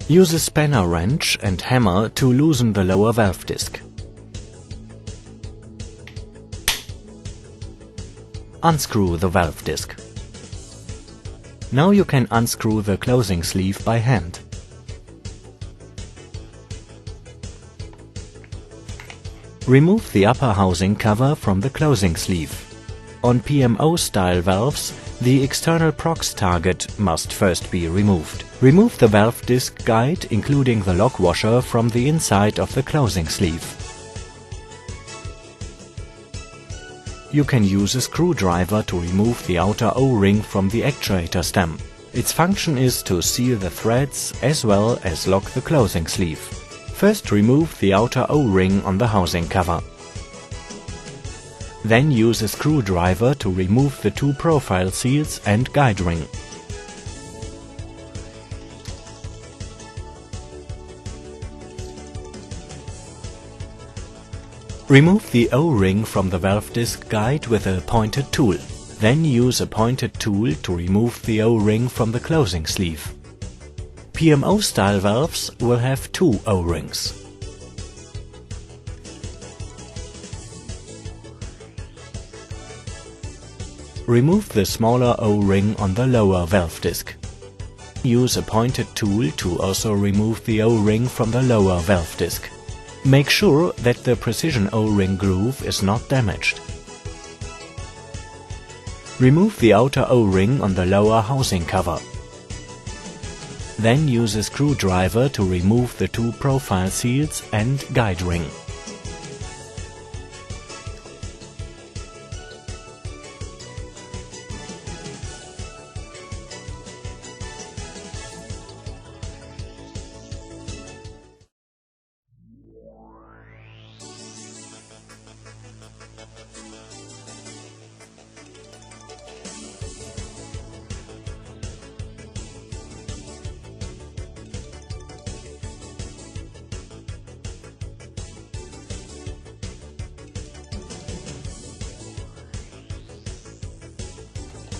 Use a spanner wrench and hammer to loosen the lower valve disc. Unscrew the valve disc. Now you can unscrew the closing sleeve by hand. Remove the upper housing cover from the closing sleeve. On PMO-style valves, the external prox target must first be removed. Remove the valve disc guide, including the lock washer, from the inside of the closing sleeve. You can use a screwdriver to remove the outer O-ring from the actuator stem. Its function is to seal the threads as well as lock the closing sleeve. First remove the outer O-ring on the housing cover. Then use a screwdriver to remove the two profile seals and guide ring. Remove the O-ring from the valve disc guide with a pointed tool. Then use a pointed tool to remove the O-ring from the closing sleeve. PMO-style valves will have two O-rings. Remove the smaller O-ring on the lower valve disc. Use a pointed tool to also remove the O-ring from the lower valve disc. Make sure that the precision O-ring groove is not damaged. Remove the outer O-ring on the lower housing cover. Then use a screwdriver to remove the two profile seals and guide ring.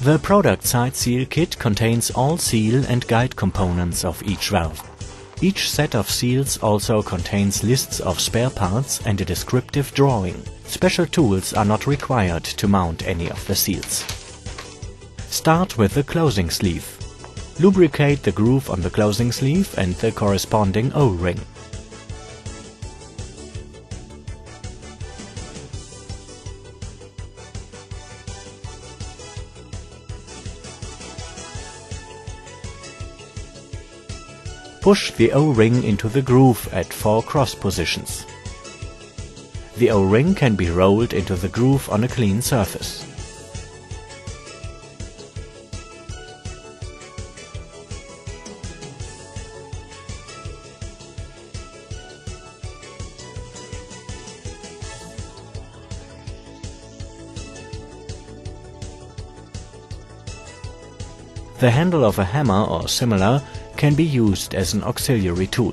The product side seal kit contains all seal and guide components of each valve. Each set of seals also contains lists of spare parts and a descriptive drawing. Special tools are not required to mount any of the seals. Start with the closing sleeve. Lubricate the groove on the closing sleeve and the corresponding O-ring. Push the O-ring into the groove at 4 cross positions. The O-ring can be rolled into the groove on a clean surface. The handle of a hammer or similar can be used as an auxiliary tool.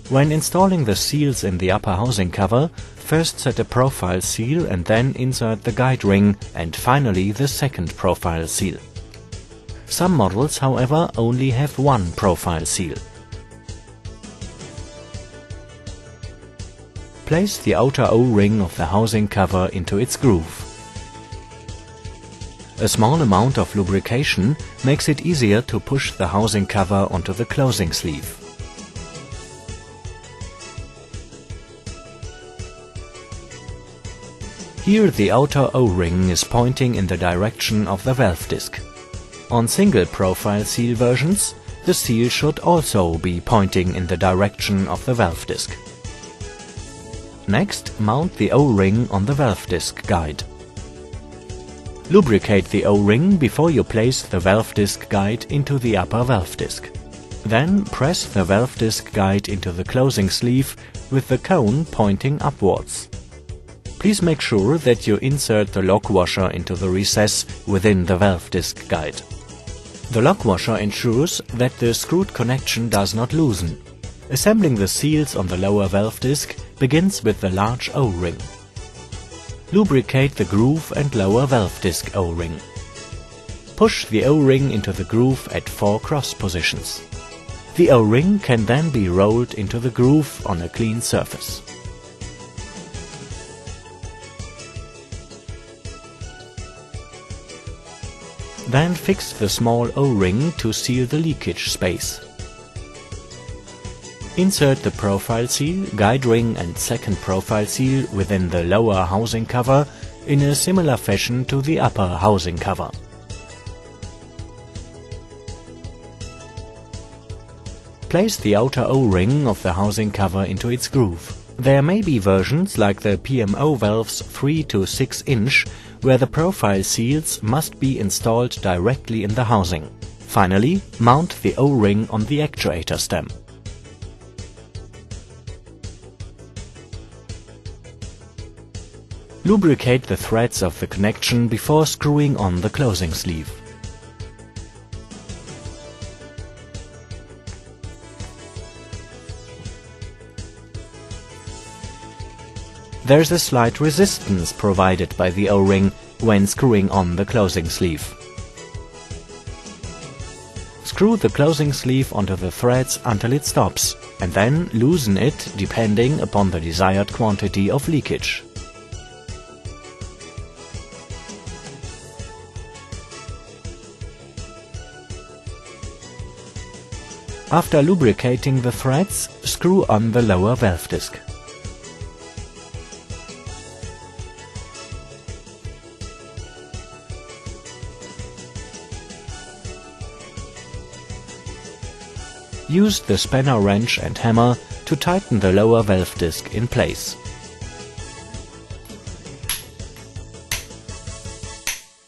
When installing the seals in the upper housing cover, first set a profile seal and then insert the guide ring and finally the second profile seal. Some models, however, only have one profile seal. Place the outer O-ring of the housing cover into its groove. A small amount of lubrication makes it easier to push the housing cover onto the closing sleeve. Here the outer O-ring is pointing in the direction of the valve disc. On single profile seal versions, the seal should also be pointing in the direction of the valve disc. Next, mount the O-ring on the valve disc guide. Lubricate the O-ring before you place the valve disc guide into the upper valve disc. Then press the valve disc guide into the closing sleeve with the cone pointing upwards. Please make sure that you insert the lock washer into the recess within the valve disc guide. The lock washer ensures that the screwed connection does not loosen. Assembling the seals on the lower valve disc begins with the large O-ring. Lubricate the groove and lower valve disc O-ring. Push the O-ring into the groove at 4 cross positions. The O-ring can then be rolled into the groove on a clean surface. Then fix the small O-ring to seal the leakage space. Insert the profile seal, guide ring and second profile seal within the lower housing cover in a similar fashion to the upper housing cover. Place the outer O-ring of the housing cover into its groove. There may be versions like the PMO valves 3 to 6 inch where the profile seals must be installed directly in the housing. Finally, mount the O-ring on the actuator stem. Lubricate the threads of the connection before screwing on the closing sleeve. There is a slight resistance provided by the O-ring when screwing on the closing sleeve. Screw the closing sleeve onto the threads until it stops, and then loosen it depending upon the desired quantity of leakage. After lubricating the threads, screw on the lower valve disc. Use the spanner wrench and hammer to tighten the lower valve disc in place.